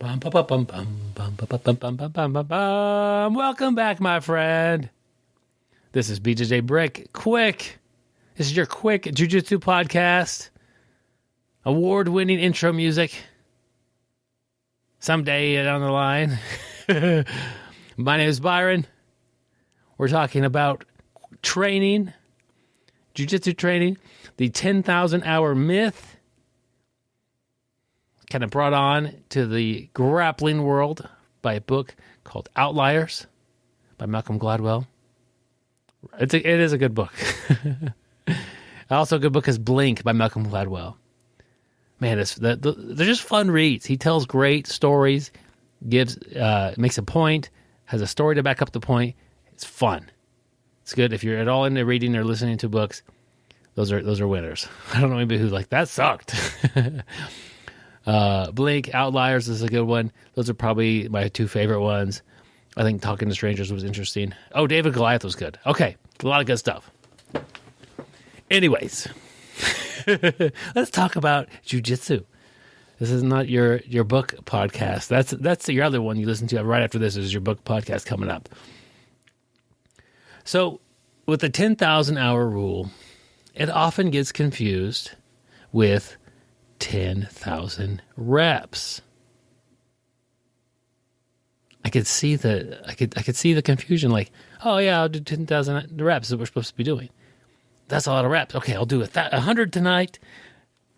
Bum, bum, bum, bum, bum, bum, bum, bum, bum, bum, bum, bum, bum. Welcome back, my friend. This is BjjBrick. Quick. This is your quick Jiu-Jitsu podcast. Award-winning intro music. Someday down the line. My name is Byron. We're talking about training, Jiu-Jitsu training, the 10,000 hour myth. Kind of brought on to the grappling world by a book called Outliers by Malcolm Gladwell. It is a good book. Also a good book is Blink by Malcolm Gladwell. Man, they're just fun reads. He tells great stories, makes a point, has a story to back up the point. It's fun. It's good if you're at all into reading or listening to books. Those are winners. I don't know anybody who's like, that sucked. Blink, Outliers is a good one. Those are probably my two favorite ones. I think Talking to Strangers was interesting. Oh, David Goliath was good. Okay, a lot of good stuff. Anyways, let's talk about jiu-jitsu. This is not your book podcast. That's your other one you listen to right after this is your book podcast coming up. So with the 10,000 hour rule, it often gets confused with 10,000 reps. I could see the confusion. Like, oh yeah, I'll do 10,000 reps that we're supposed to be doing. That's a lot of reps. Okay, I'll do 100 tonight.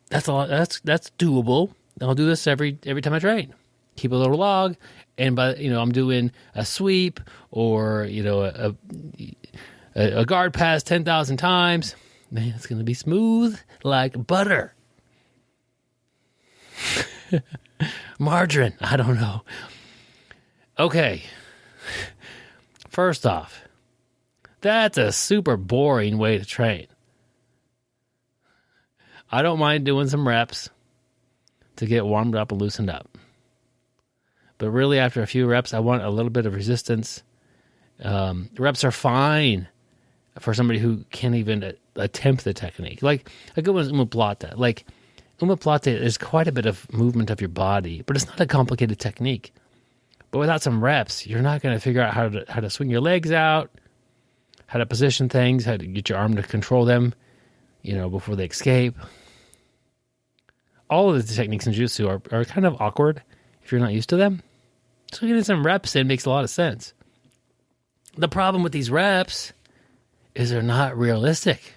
That's a lot. That's doable. I'll do this every time I train. Keep a little log, and I'm doing a sweep or a guard pass 10,000 times. Man, it's gonna be smooth like butter. Margarine, I don't know. Okay. First off, that's a super boring way to train. I don't mind doing some reps to get warmed up and loosened up. But really, after a few reps, I want a little bit of resistance. Reps are fine for somebody who can't even attempt the technique. Like, a good one is omoplata. Like, omoplata is quite a bit of movement of your body, but it's not a complicated technique. But without some reps, you're not going to figure out how to swing your legs out, how to position things, how to get your arm to control them, before they escape. All of the techniques in jiu-jitsu are kind of awkward if you're not used to them. So getting some reps in makes a lot of sense. The problem with these reps is they're not realistic.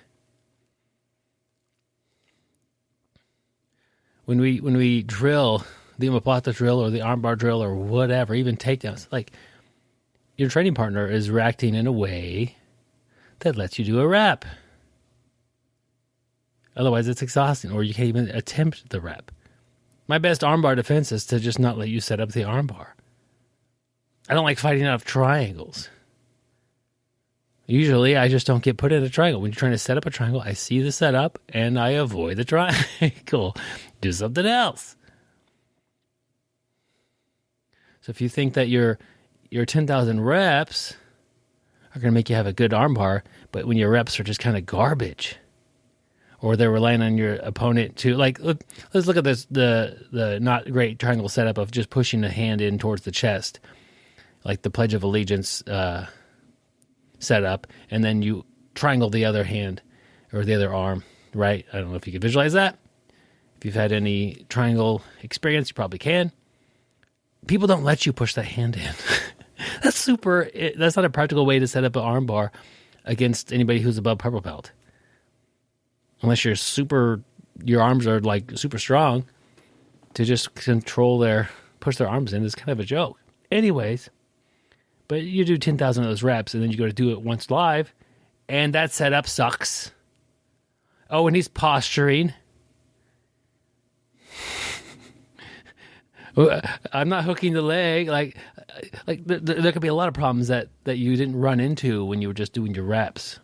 When we drill, the omoplata drill or the armbar drill or whatever, even takedowns, like your training partner is reacting in a way that lets you do a rep. Otherwise, it's exhausting, or you can't even attempt the rep. My best armbar defense is to just not let you set up the armbar. I don't like fighting out of triangles. Usually, I just don't get put in a triangle. When you're trying to set up a triangle, I see the setup, and I avoid the triangle. Do something else. So if you think that your 10,000 reps are going to make you have a good armbar, but when your reps are just kind of garbage, or they're relying on your opponent to, like, let's look at this, the not great triangle setup of just pushing the hand in towards the chest, like the Pledge of Allegiance setup, and then you triangle the other hand or the other arm, right? I don't know if you can visualize that. If you've had any triangle experience, you probably can. People don't let you push that hand in. That's not a practical way to set up an armbar against anybody who's above purple belt. Unless your arms are like super strong, to just push their arms in is kind of a joke. Anyways, but you do 10,000 of those reps, and then you go to do it once live, and that setup sucks. Oh, and he's posturing. I'm not hooking the leg. Like there could be a lot of problems that you didn't run into when you were just doing your reps.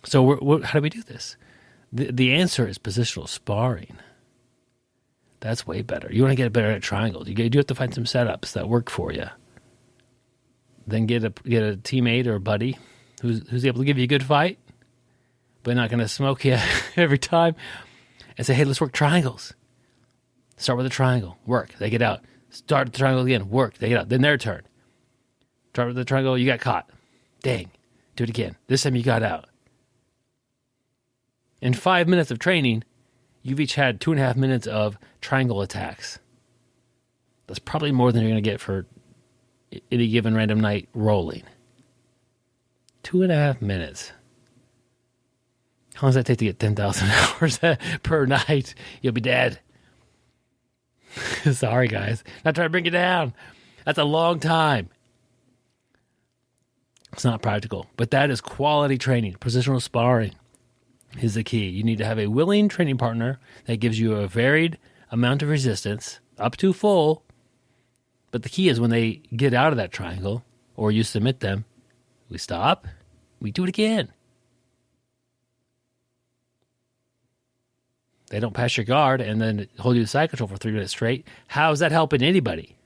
So how do we do this? The answer is positional sparring. That's way better. You want to get better at triangles. You do have to find some setups that work for you. Then get a teammate or a buddy who's able to give you a good fight, but not going to smoke you every time, and say, hey, let's work triangles. Start with a triangle, work, they get out. Start the triangle again, work, they get out. Then their turn. Start with the triangle, you got caught. Dang, do it again. This time you got out. In 5 minutes of training, you've each had 2.5 minutes of triangle attacks. That's probably more than you're going to get for any given random night rolling. 2.5 minutes. How long does that take to get 10,000 hours per night? You'll be dead. Sorry, guys. Not trying to bring you down. That's a long time. It's not practical, but that is quality training. Positional sparring is the key. You need to have a willing training partner that gives you a varied amount of resistance, up to full. But the key is when they get out of that triangle or you submit them, we stop, we do it again. They don't pass your guard and then hold you to side control for 3 minutes straight. How is that helping anybody?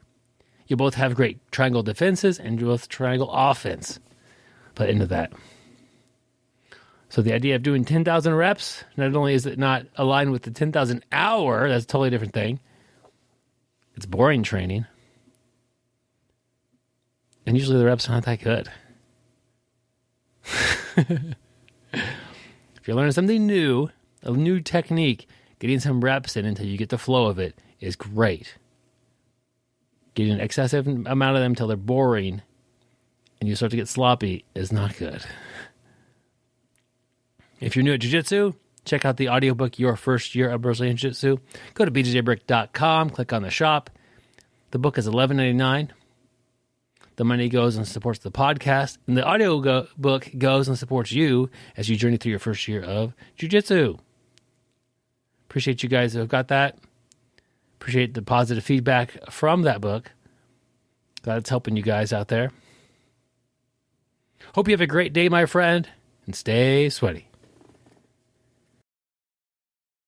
You both have great triangle defenses and you both triangle offense. But into that. So the idea of doing 10,000 reps, not only is it not aligned with the 10,000 hour, that's a totally different thing. It's boring training. And usually the reps are not that good. If you're learning something new, a new technique, getting some reps in until you get the flow of it is great. Getting an excessive amount of them until they're boring and you start to get sloppy is not good. If you're new at Jiu-Jitsu, check out the audiobook, Your First Year of Brazilian Jiu-Jitsu. Go to BjjBrick.com, click on the shop. The book is $11.99. The money goes and supports the podcast, and the audio book goes and supports you as you journey through your first year of Jiu-Jitsu. Appreciate you guys who have got that. Appreciate the positive feedback from that book. Glad it's helping you guys out there. Hope you have a great day, my friend, and stay sweaty.